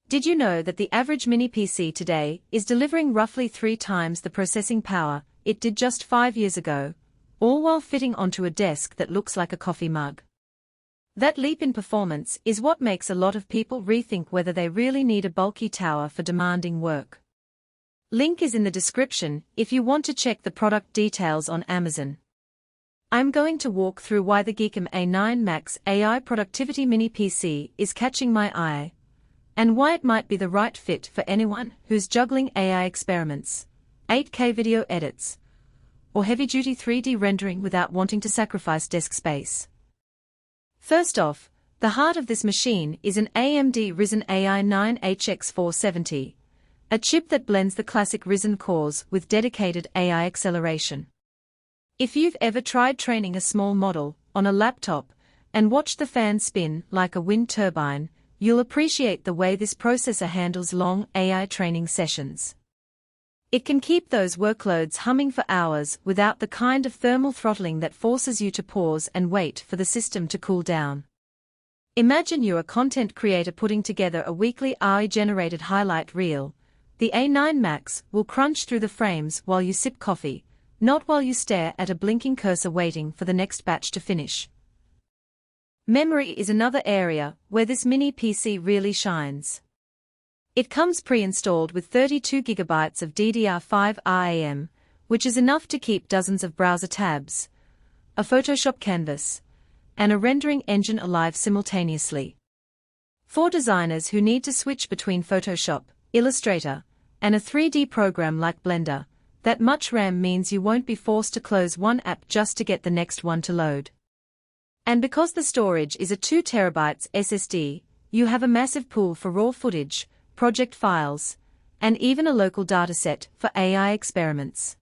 Did you know that the average mini PC today is delivering roughly 3 times the processing power it did just 5 years ago, all while fitting onto a desk that looks like a coffee mug? That leap in performance is what makes a lot of people rethink whether they really need a bulky tower for demanding work. Link is in the description if you want to check the product details on Amazon. I'm going to walk through why the GEEKOM A9 Max AI Productivity Mini PC is catching my eye, and why it might be the right fit for anyone who's juggling AI experiments, 8K video edits, or heavy-duty 3D rendering without wanting to sacrifice desk space. First off, the heart of this machine is an AMD Ryzen AI 9 HX470, a chip that blends the classic Ryzen cores with dedicated AI acceleration. If you've ever tried training a small model on a laptop and watched the fan spin like a wind turbine, you'll appreciate the way this processor handles long AI training sessions. It can keep those workloads humming for hours without the kind of thermal throttling that forces you to pause and wait for the system to cool down. Imagine you're a content creator putting together a weekly AI-generated highlight reel. The A9 Max will crunch through the frames while you sip coffee, not while you stare at a blinking cursor waiting for the next batch to finish. Memory is another area where this mini PC really shines. It comes pre-installed with 32 GB of DDR5 RAM, which is enough to keep dozens of browser tabs, a Photoshop canvas, and a rendering engine alive simultaneously. For designers who need to switch between Photoshop, Illustrator, and a 3D program like Blender, that much RAM means you won't be forced to close one app just to get the next one to load. And because the storage is a 2 TB SSD, you have a massive pool for raw footage, project files, and even a local dataset for AI experiments.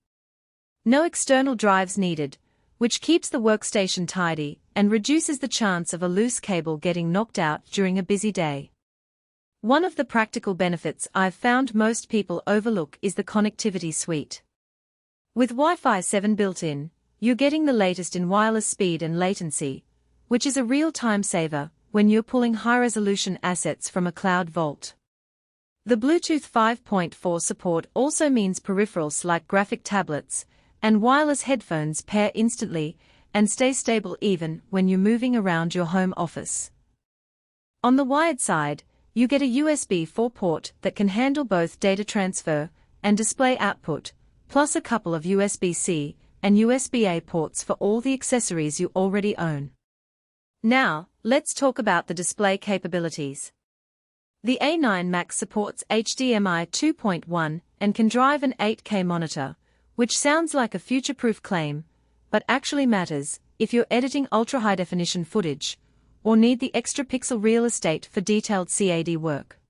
No external drives needed, which keeps the workstation tidy and reduces the chance of a loose cable getting knocked out during a busy day. One of the practical benefits I've found most people overlook is the connectivity suite. With Wi-Fi 7 built in, you're getting the latest in wireless speed and latency, which is a real time saver when you're pulling high-resolution assets from a cloud vault. The Bluetooth 5.4 support also means peripherals like graphic tablets and wireless headphones pair instantly and stay stable even when you're moving around your home office. On the wired side, you get a USB 4 port that can handle both data transfer and display output, plus a couple of USB-C and USB-A ports for all the accessories you already own. Now, let's talk about the display capabilities. The A9 Max supports HDMI 2.1 and can drive an 8K monitor, which sounds like a future-proof claim, but actually matters if you're editing ultra-high-definition footage or need the extra pixel real estate for detailed CAD work.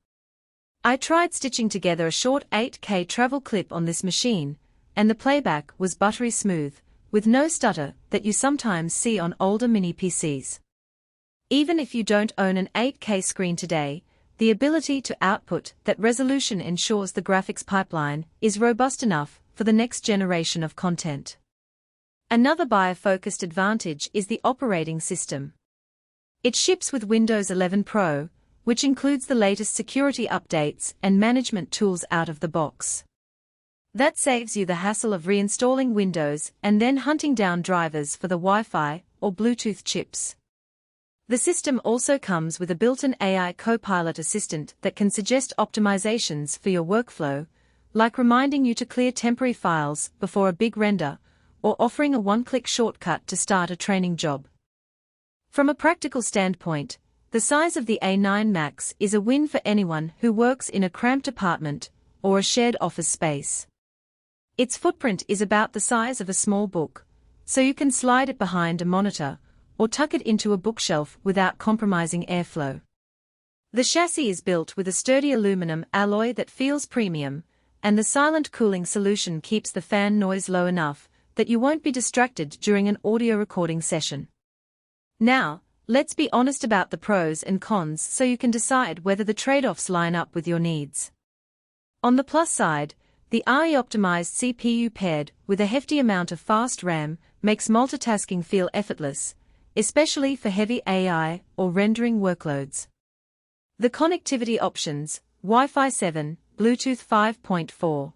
I tried stitching together a short 8K travel clip on this machine, and the playback was buttery smooth, with no stutter that you sometimes see on older mini PCs. Even if you don't own an 8K screen today, the ability to output that resolution ensures the graphics pipeline is robust enough for the next generation of content. Another buyer-focused advantage is the operating system. It ships with Windows 11 Pro, which includes the latest security updates and management tools out of the box. That saves you the hassle of reinstalling Windows and then hunting down drivers for the Wi-Fi or Bluetooth chips. The system also comes with a built-in AI Copilot assistant that can suggest optimizations for your workflow, like reminding you to clear temporary files before a big render, or offering a one-click shortcut to start a training job. From a practical standpoint, the size of the A9 Max is a win for anyone who works in a cramped apartment or a shared office space. Its footprint is about the size of a small book, so you can slide it behind a monitor or tuck it into a bookshelf without compromising airflow. The chassis is built with a sturdy aluminum alloy that feels premium, and the silent cooling solution keeps the fan noise low enough that you won't be distracted during an audio recording session. Now, let's be honest about the pros and cons so you can decide whether the trade-offs line up with your needs. On the plus side, the AI-optimized CPU paired with a hefty amount of fast RAM makes multitasking feel effortless, especially for heavy AI or rendering workloads. The connectivity options, Wi-Fi 7, Bluetooth 5.4.